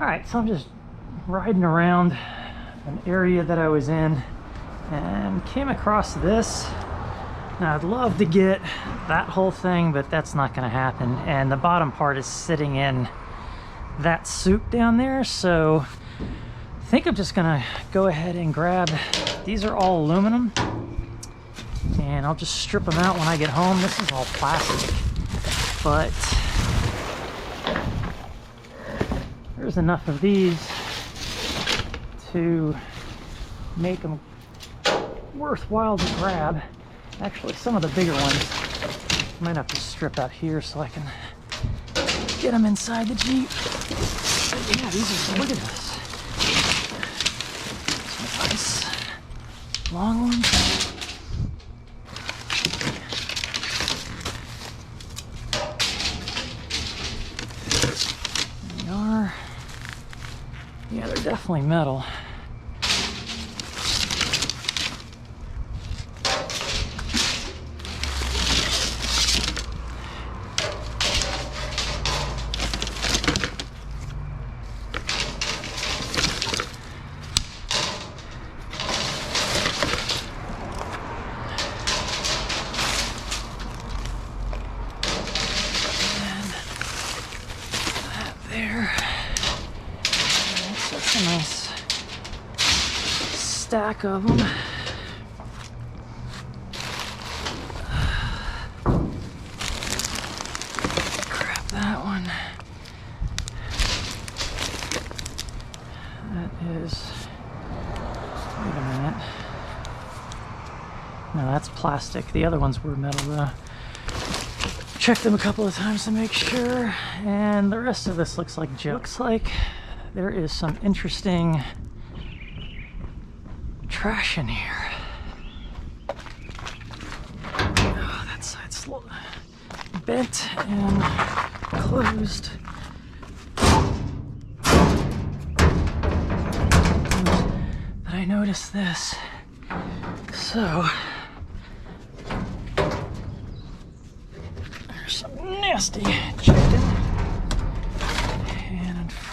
Alright, so I'm just riding around an area that I was in and came across this. Now I'd love to get that whole thing, but that's not going to happen. And the bottom part is sitting in that soup down there, so I think I'm just going to go ahead and grab, these are all aluminum, and I'll just strip them out when I get home. This is all plastic, but there's enough of these to make them worthwhile to grab. Actually, some of the bigger ones I might have to strip out here so I can get them inside the Jeep. But yeah, these are, look at this. Some nice long ones. There they are. Yeah, they're definitely metal. Nice stack of them. Grab that one. That is, wait a minute. No, that's plastic. The other ones were metal though. Check them a couple of times to make sure. And the rest of this looks like junk. Looks like there is some interesting trash in here. Oh, that side's bent and closed. But I noticed this. So there's some nasty chicken.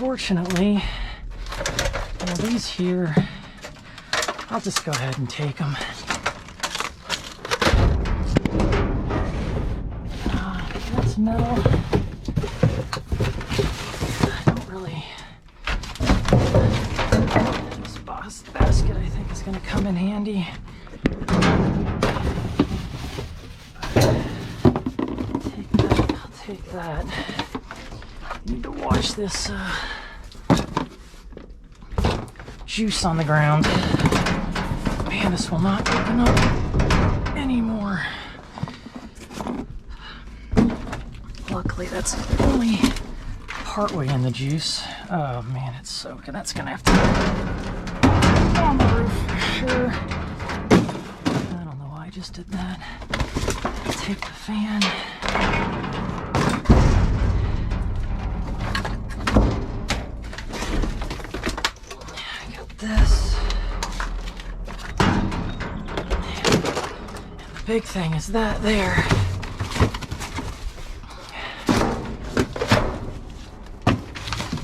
Unfortunately, these here, I'll just go ahead and take them. That's metal. I don't really... This basket I think is going to come in handy. I'll take that. Need to watch this juice on the ground. Man, this will not open up anymore. Luckily, that's only partway in the juice. Oh man, it's soaking. That's gonna have to go on the roof for sure. I don't know why I just did that. Take the fan. This. And the big thing is that there.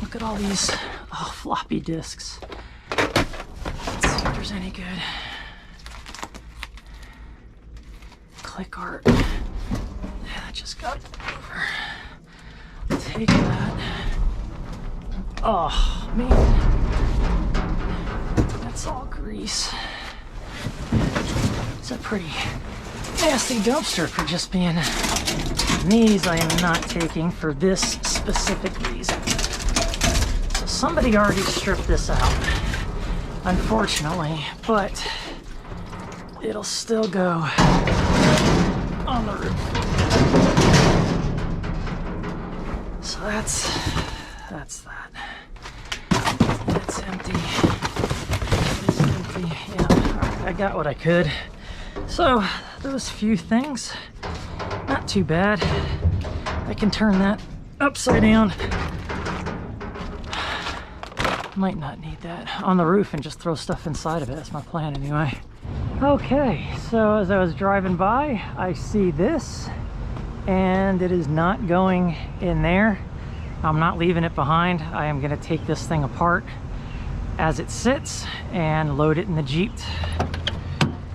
Look at all these floppy disks. Let's see if there's any good click art. Yeah, that just got over. Take that. Oh man. It's all grease. It's a pretty nasty dumpster for just being. These I am not taking for this specific reason. So somebody already stripped this out, unfortunately, but it'll still go on the roof. So that's that. That's empty. Yeah, I got what I could. So those few things, not too bad. I can turn that upside down. Might not need that on the roof and just throw stuff inside of it. That's my plan anyway. Okay, so as I was driving by, I see this and it is not going in there. I'm not leaving it behind. I am going to take this thing apart as it sits and load it in the Jeep.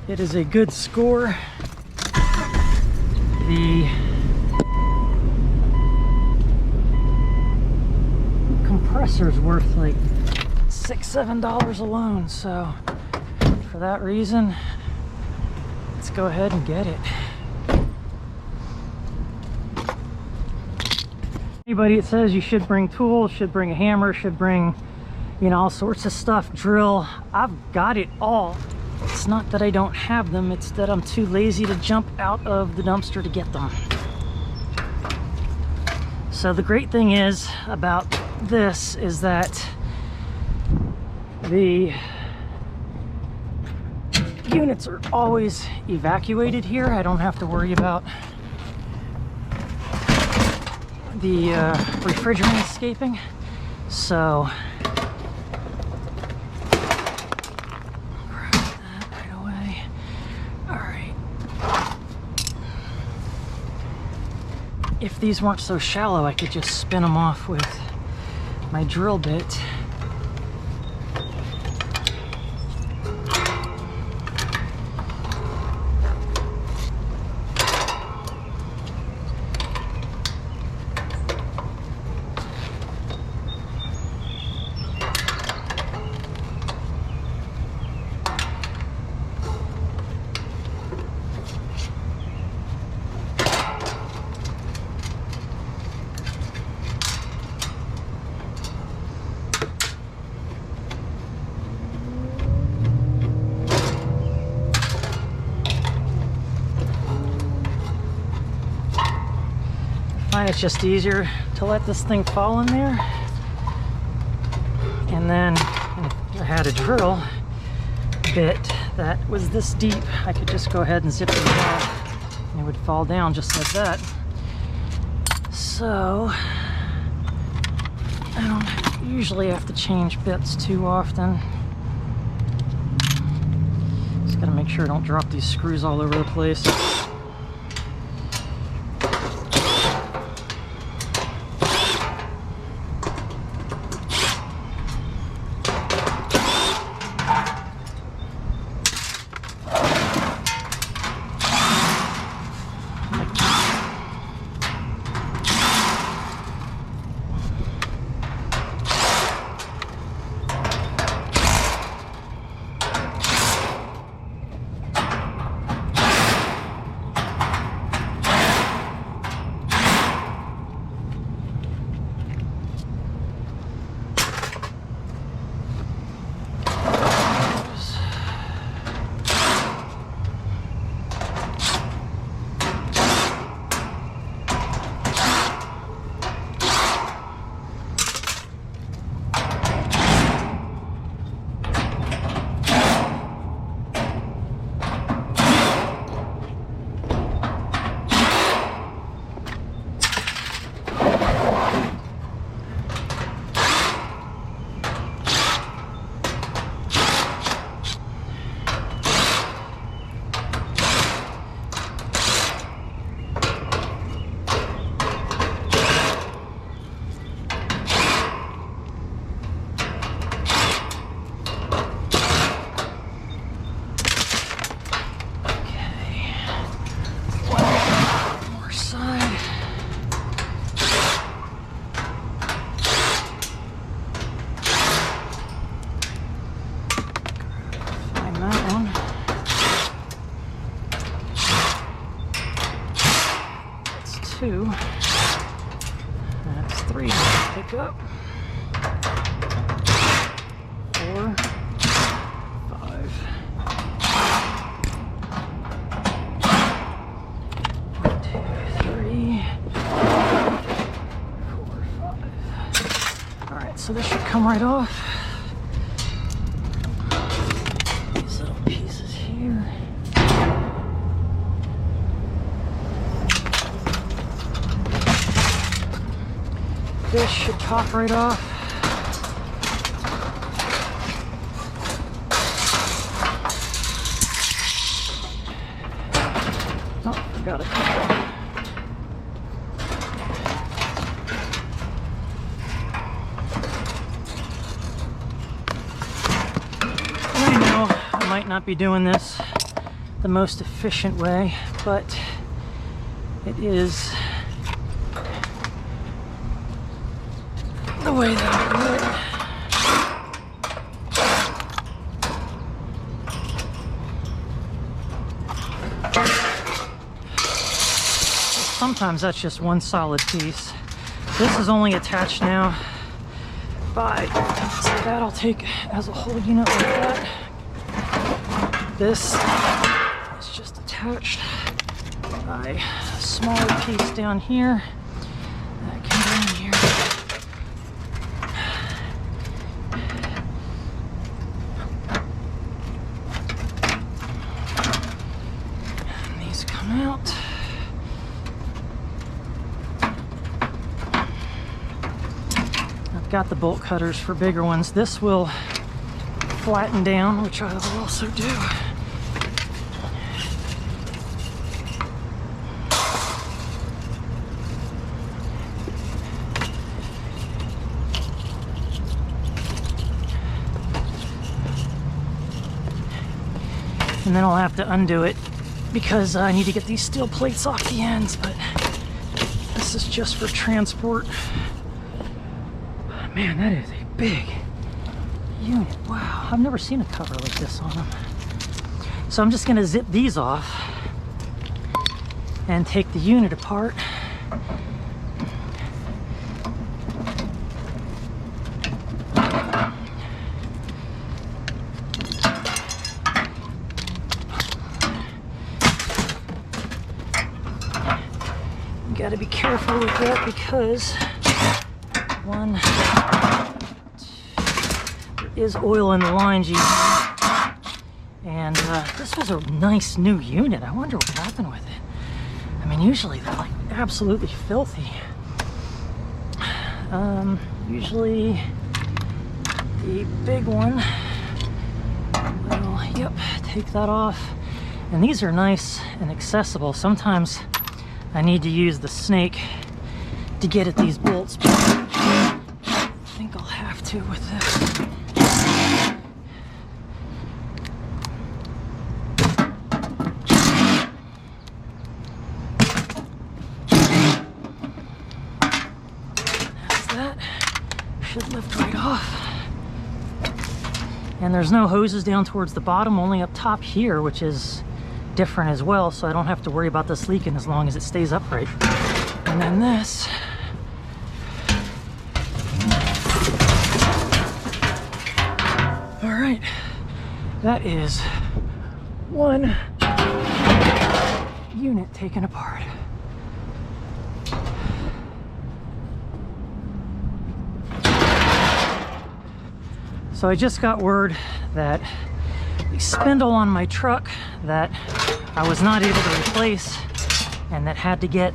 It is a good score. The compressor's worth like $6–7 alone, so for that reason, let's go ahead and get it. Anybody that says you should bring tools, should bring a hammer, should bring, you know, all sorts of stuff, drill, I've got it all. It's not that I don't have them, it's that I'm too lazy to jump out of the dumpster to get them. So the great thing is about this is that the units are always evacuated here. I don't have to worry about the refrigerant escaping. So grab that right away. All right. If these weren't so shallow, I could just spin them off with my drill bit. It's just easier to let this thing fall in there, and then if I had a drill bit that was this deep, I could just go ahead and zip it off and it would fall down just like that. So I don't usually have to change bits too often. Just gotta make sure I don't drop these screws all over the place. Two. That's three. Pick up. 4, 5. 1, 2, 3, 4, 5. All right, so this should come right off. These little pieces here. This should pop right off. Oh, forgot a couple. might not be doing this the most efficient way, but it is the way that I do it. Sometimes that's just one solid piece. This is only attached now by, so that I'll take as a whole unit like that. This is just attached by a smaller piece down here that can go in here. And these come out. Got the bolt cutters for bigger ones. This will flatten down, which I will also do. And then I'll have to undo it because I need to get these steel plates off the ends, but this is just for transport. Man, that is a big unit. Wow, I've never seen a cover like this on them. So I'm just gonna zip these off and take the unit apart. You gotta be careful with that because one, there is oil in the lines you and this was a nice new unit. I wonder what happened with it. I mean, usually they're like absolutely filthy. Usually the big one will, yep, take that off. And these are nice and accessible. Sometimes I need to use the snake to get at these bolts, but I think I'll have to with this. That's that. Should lift right off. And there's no hoses down towards the bottom, only up top here, which is different as well, so I don't have to worry about this leaking as long as it stays upright. And then this. All right, that is one unit taken apart. So I just got word that the spindle on my truck that I was not able to replace and that had to get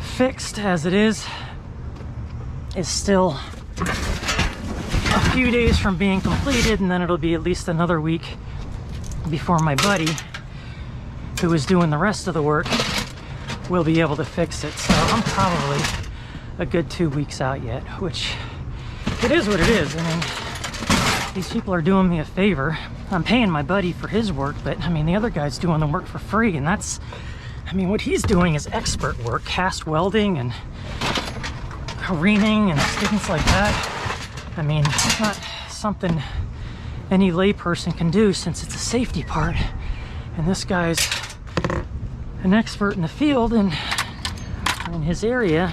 fixed as it is still a few days from being completed, and then it'll be at least another week before my buddy, who is doing the rest of the work, will be able to fix it. So I'm probably a good 2 weeks out yet, which it is what it is. I mean, these people are doing me a favor. I'm paying my buddy for his work, but I mean, the other guy's doing the work for free, and that's, I mean, what he's doing is expert work, cast welding and careening and things like that. I mean, it's not something any layperson can do since it's a safety part. And this guy's an expert in the field and in his area,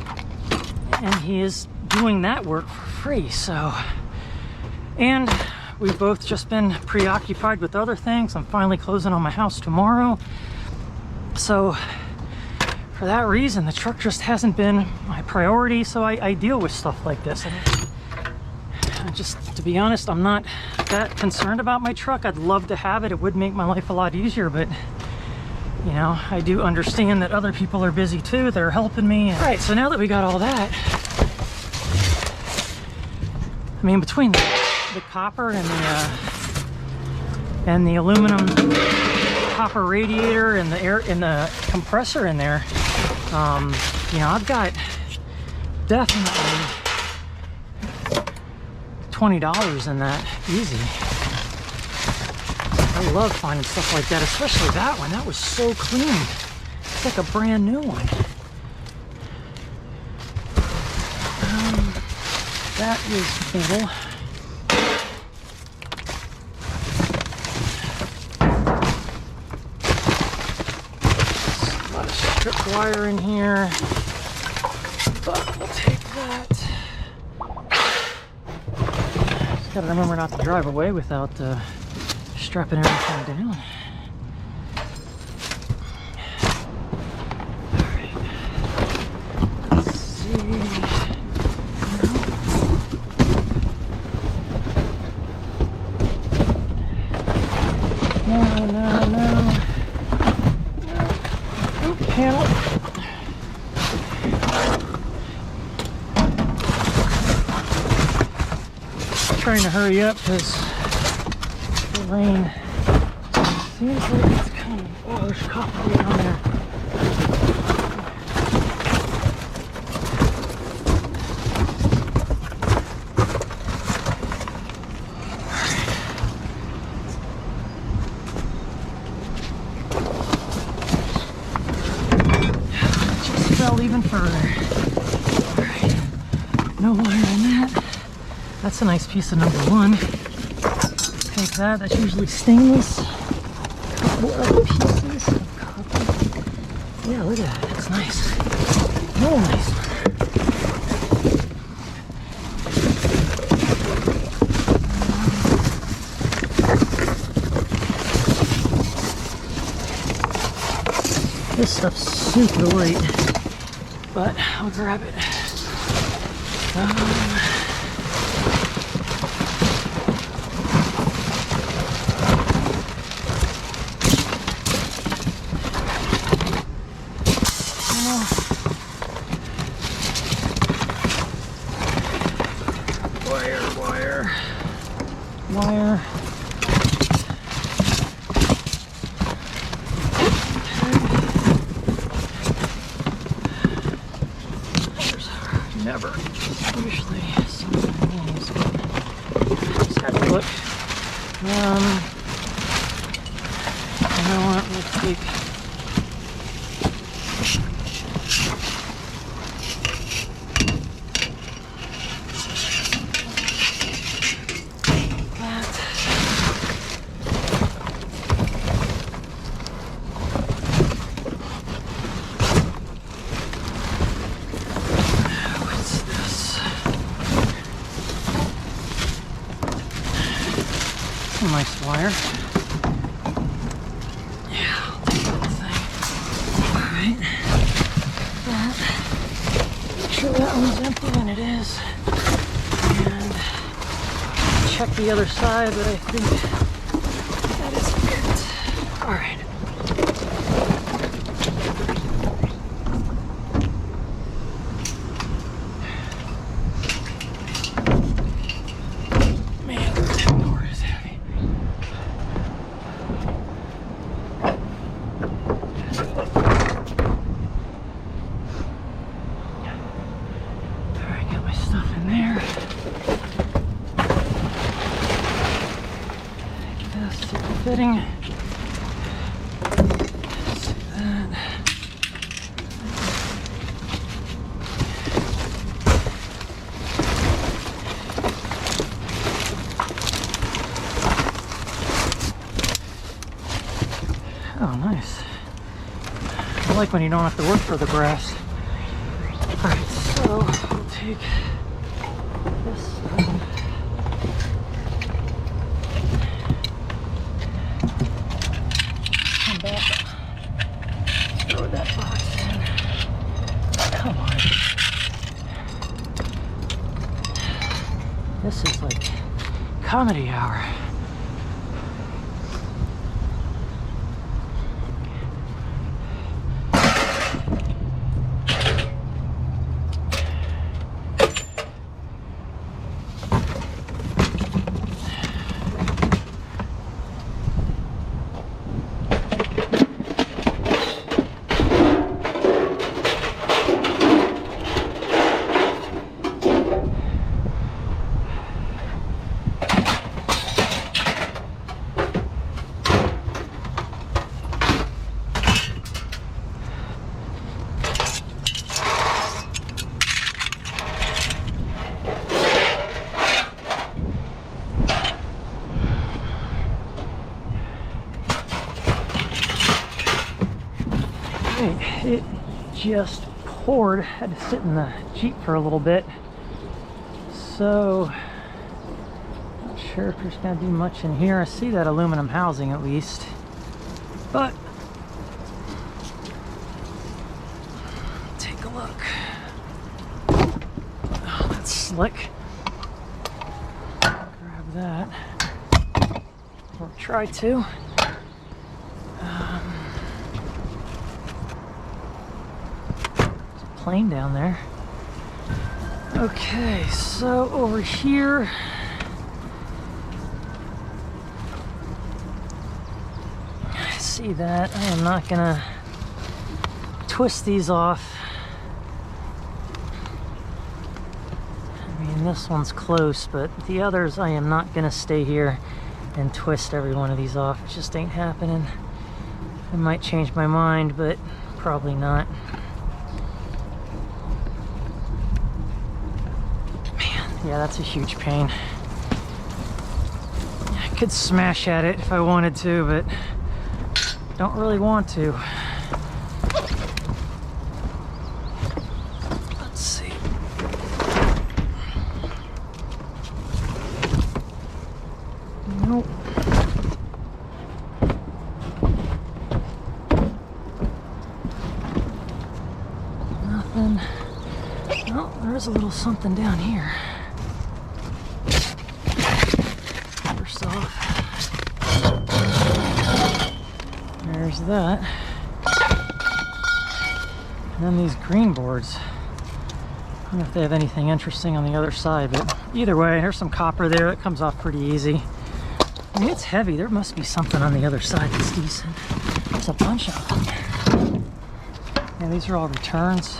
and he is doing that work for free. So, and we've both just been preoccupied with other things. I'm finally closing on my house tomorrow. So for that reason, the truck just hasn't been my priority. So I deal with stuff like this. And just to be honest, I'm not that concerned about my truck. I'd love to have it. It would make my life a lot easier, but you know, I do understand that other people are busy too. They're helping me. All right, so now that we got all that, I mean, between the copper and the aluminum copper radiator and the air and the compressor in there, you know, I've got definitely $20 in that, easy. I love finding stuff like that, especially that one. That was so clean. It's like a brand new one. That is metal. A lot of strip wire in here, but we'll take that. Just gotta remember not to drive away without strapping everything down. Alright. Let's see. No. Oop, panel. Trying to hurry up because the rain seems like it's coming. Oh, there's copper down there. Even further. Alright, no wire in that. That's a nice piece of number one. Take that, that's usually stainless. Couple other pieces of copper. Yeah, look at that, that's nice. Real nice one. This stuff's super light, but I'll grab it. Wire. Never usually something these, just have to look. You know what, we'll take nice wire. Yeah, I'll take that thing. Alright. That. Make sure that one's empty, and it is. And check the other side, but I think that is it. Alright. Fitting. See that. Oh, nice. I like when you don't have to work for the brass. Alright, so we'll take this stuff. Throw that box in. Come on. This is like comedy hour. just poured. Had to sit in the Jeep for a little bit. So, not sure if there's gonna be much in here. I see that aluminum housing at least. But, take a look. Oh, that's slick. Grab that. Or try to. There's a plane down there. Okay, so over here, I see that. I am not gonna twist these off. I mean, this one's close, but the others, I am not gonna stay here and twist every one of these off. It just ain't happening. I might change my mind, but probably not. Man, yeah, that's a huge pain. I could smash at it if I wanted to, but don't really want to. Let's see. Nope. Nothing. Oh, there's a little something down here. First off, there's that. And then these green boards. I don't know if they have anything interesting on the other side, but either way, there's some copper there that comes off pretty easy. I mean, it's heavy. There must be something on the other side that's decent. There's a bunch of them. Yeah, these are all returns.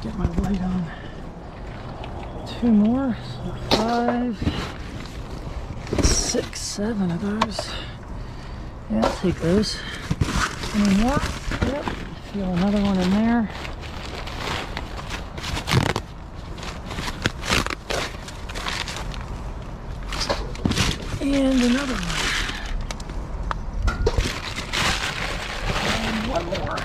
Get my light on. 2 more. So 5, 6, 7 of those. Yeah, I'll take those. Any more? Yep. Feel another one in there. And another one. And one more.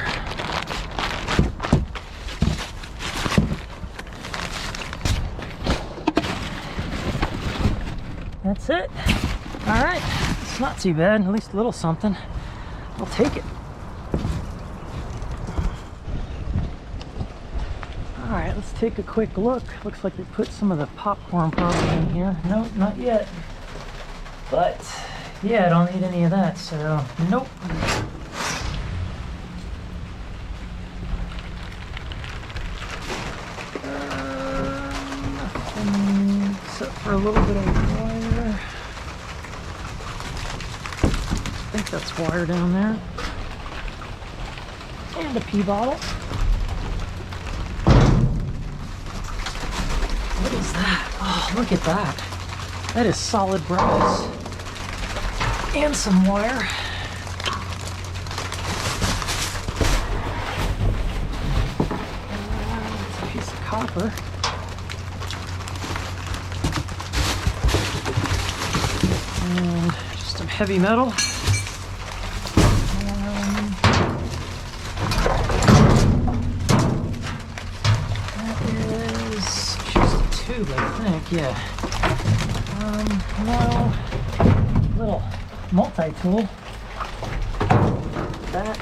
That's it. All right. It's not too bad. At least a little something. I'll take it. All right. Let's take a quick look. Looks like they put some of the popcorn probably in here. No, not yet. But, yeah, I don't need any of that, so, nope. Nothing except for a little bit of wire. I think that's wire down there. And a pee bottle. What is that? Oh, look at that. That is solid brass. And some wire. It's a piece of copper. And just some heavy metal. That is just a tube, I think, yeah. No, little multi-tool. That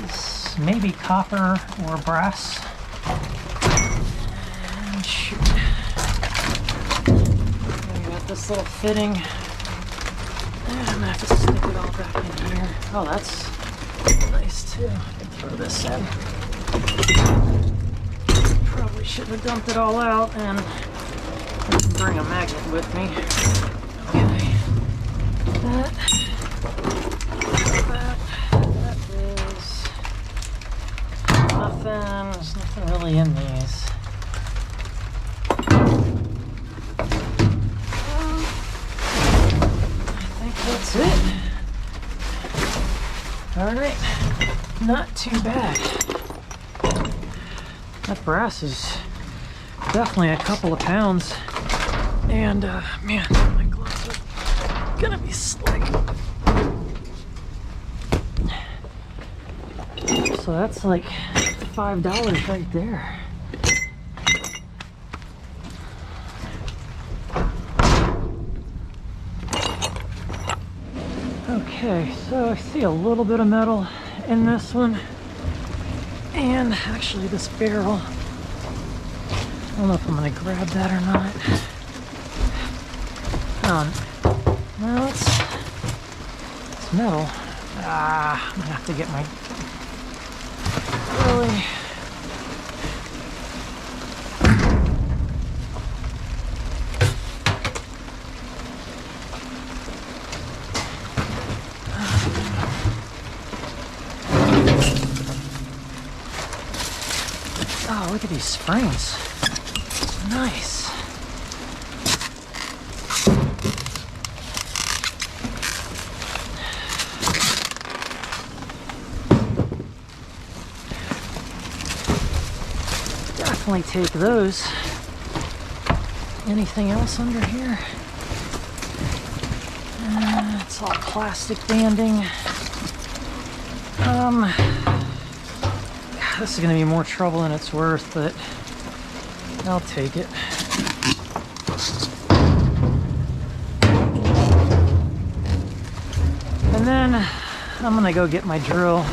is maybe copper or brass. And shoot. We got this little fitting. And I'm gonna have to stick it all back in here. Oh, that's nice too. I can throw this in. Probably shouldn't have dumped it all out, and I can bring a magnet with me. Okay. That is nothing. There's nothing really in these. I think that's it. All right. Not too bad. That brass is definitely a couple of pounds. And man, my gloves are gonna be slick. So that's like $5 right there. Okay, so I see a little bit of metal in this one, and actually this barrel. I don't know if I'm gonna grab that or not. No, it's metal. I'm gonna have to get my really. Oh, look at these springs. Nice. Definitely take those. Anything else under here? It's all plastic banding. This is going to be more trouble than it's worth, but I'll take it. And then I'm going to go get my drill.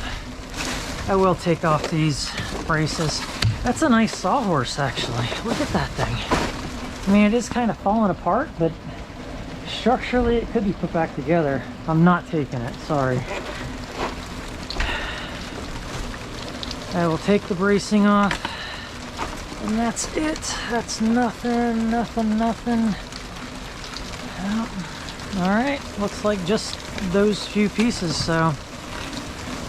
I will take off these braces. That's a nice sawhorse, actually. Look at that thing. I mean, it is kind of falling apart, but structurally it could be put back together. I'm not taking it, sorry. I will take the bracing off, and that's it. That's nothing. All right, looks like just those few pieces, so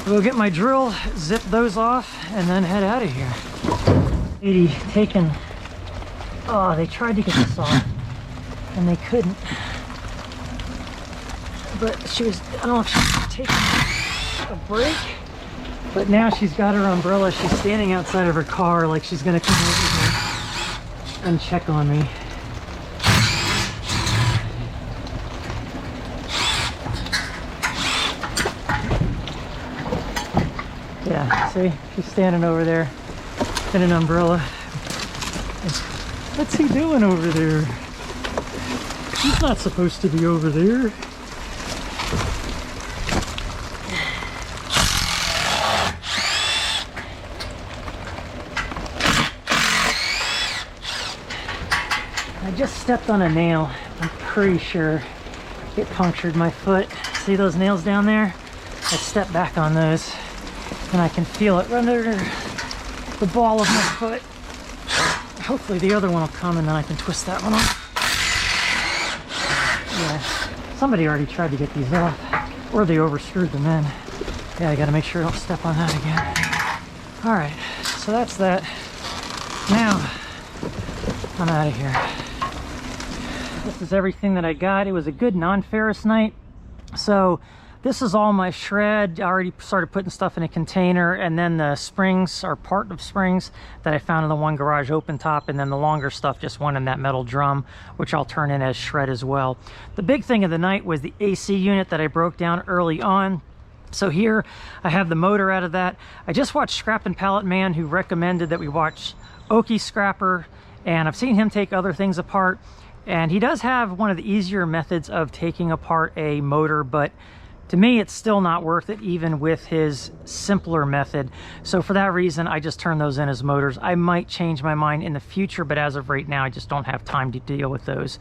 we'll get my drill, zip those off, and then head out of here. Lady taking, oh, they tried to get this off, and they couldn't. But she was, I don't know if she was taking a break. But now she's got her umbrella. She's standing outside of her car like she's gonna come over here and check on me. Yeah, see? She's standing over there in an umbrella. What's he doing over there? He's not supposed to be over there. I just stepped on a nail. I'm pretty sure it punctured my foot. See those nails down there? I stepped back on those and I can feel it right under the ball of my foot. Hopefully the other one will come and then I can twist that one off. Yeah, somebody already tried to get these off, or they overscrewed them in. Yeah, I gotta make sure I don't step on that again. All right, so that's that. Now, I'm out of here. This is everything that I got. It was a good non-ferrous night. So this is all my shred. I already started putting stuff in a container, and then the springs are part of springs that I found in the one garage open top, and then the longer stuff just went in that metal drum, which I'll turn in as shred as well. The big thing of the night was the AC unit that I broke down early on. So here I have the motor out of that. I just watched Scrap and Pallet Man, who recommended that we watch Okie Scrapper, and I've seen him take other things apart. And he does have one of the easier methods of taking apart a motor, but to me, it's still not worth it, even with his simpler method. So for that reason, I just turn those in as motors. I might change my mind in the future, but as of right now, I just don't have time to deal with those.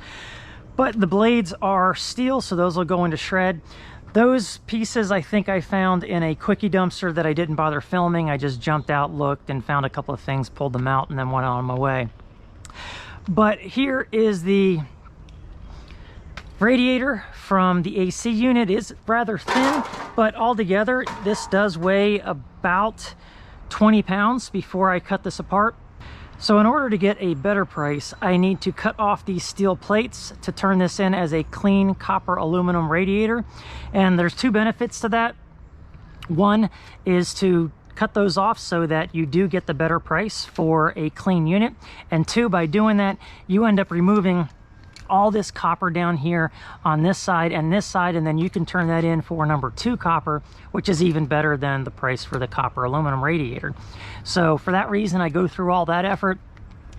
But the blades are steel, so those will go into shred. Those pieces I think I found in a quickie dumpster that I didn't bother filming. I just jumped out, looked, and found a couple of things, pulled them out, and then went on my way. But here is the radiator from the AC unit. It is rather thin, but altogether this does weigh about 20 pounds before I cut this apart. So in order to get a better price, I need to cut off these steel plates to turn this in as a clean copper aluminum radiator. And there's two benefits to that. One is to cut those off so that you do get the better price for a clean unit, and two, by doing that you end up removing all this copper down here on this side and this side, and then you can turn that in for number 2 copper, which is even better than the price for the copper aluminum radiator. So for that reason, I go through all that effort.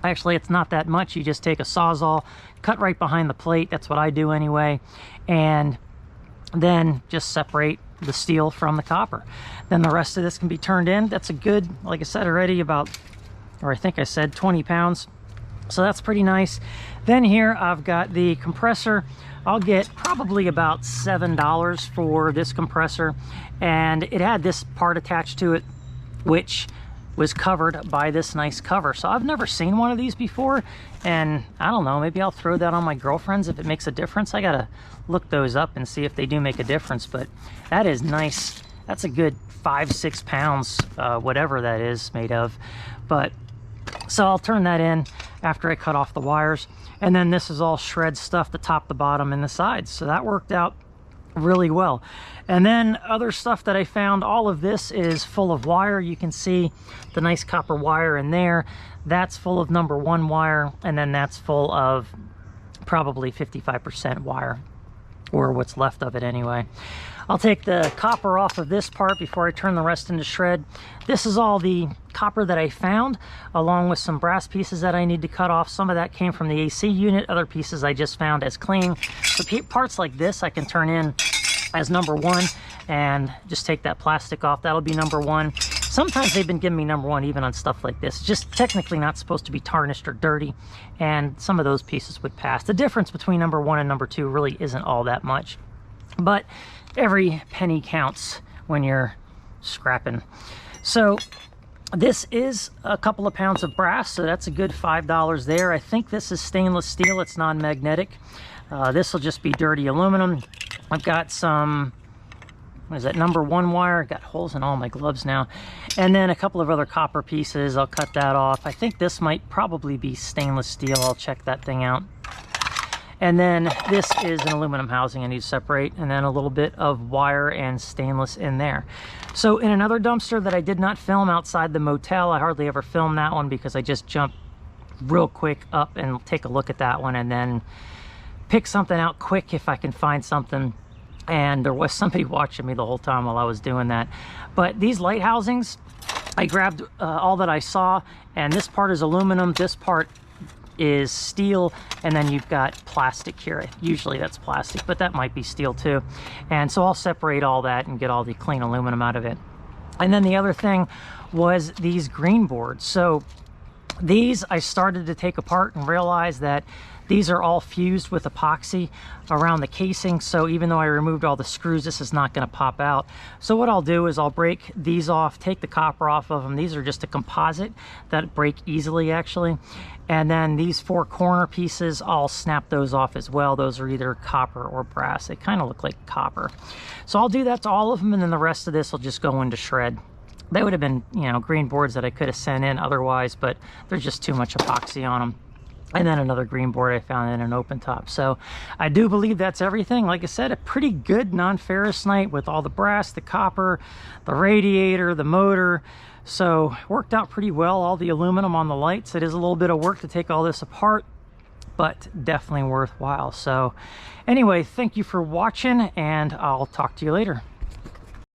Actually, it's not that much. You just take a Sawzall, cut right behind the plate. That's what I do anyway. And then just separate the steel from the copper. Then the rest of this can be turned in. That's a good, like I said already, about, or I think I said 20 pounds. So that's pretty nice. Then here I've got the compressor. I'll get probably about $7 for this compressor. And it had this part attached to it, which was covered by this nice cover. So I've never seen one of these before, and I don't know, maybe I'll throw that on my girlfriend's if it makes a difference. I gotta look those up and see if they do make a difference, but that is nice. That's a good 5-6 pounds, whatever that is made of. But so I'll turn that in after I cut off the wires, and then this is all shred stuff, the top, the bottom, and the sides. So that worked out really well. And then other stuff that I found, all of this is full of wire. You can see the nice copper wire in there. That's full of number 1 wire, and then that's full of probably 55% wire, or what's left of it anyway. I'll take the copper off of this part before I turn the rest into shred. This is all the copper that I found, along with some brass pieces that I need to cut off. Some of that came from the AC unit, other pieces I just found as clean. So parts like this I can turn in as number 1 and just take that plastic off. That'll be number 1. Sometimes they've been giving me number 1 even on stuff like this. Just technically not supposed to be tarnished or dirty, and some of those pieces would pass. The difference between number 1 and number 2 really isn't all that much, but every penny counts when you're scrapping. So this is a couple of pounds of brass, so that's a good $5 there. I think this is stainless steel. It's non-magnetic. This will just be dirty aluminum. I've got some, what is that, number 1 wire. Got holes in all my gloves now. And then a couple of other copper pieces. I'll cut that off. I think this might probably be stainless steel. I'll check that thing out. And then this is an aluminum housing I need to separate, and then a little bit of wire and stainless in there. So in another dumpster that I did not film outside the motel, I hardly ever film that one because I just jump real quick up and take a look at that one and then pick something out quick if I can find something. And there was somebody watching me the whole time while I was doing that. But these light housings, I grabbed all that I saw, and this part is aluminum, this part is steel, and then you've got plastic here. Usually that's plastic, but that might be steel too. And so I'll separate all that and get all the clean aluminum out of it. And then the other thing was these green boards. So these I started to take apart and realize that these are all fused with epoxy around the casing, so even though I removed all the screws, this is not going to pop out. So what I'll do is I'll break these off, take the copper off of them. These are just a composite that break easily actually. And then these 4 corner pieces, I'll snap those off as well. Those are either copper or brass. They kind of look like copper. So I'll do that to all of them, and then the rest of this will just go into shred. They would have been, you know, green boards that I could have sent in otherwise, but there's just too much epoxy on them. And then another green board I found in an open top. So I do believe that's everything. Like I said, a pretty good non-ferrous night with all the brass, the copper, the radiator, the motor. So worked out pretty well. All the aluminum on the lights. It is a little bit of work to take all this apart, but definitely worthwhile. So anyway, thank you for watching, and I'll talk to you later.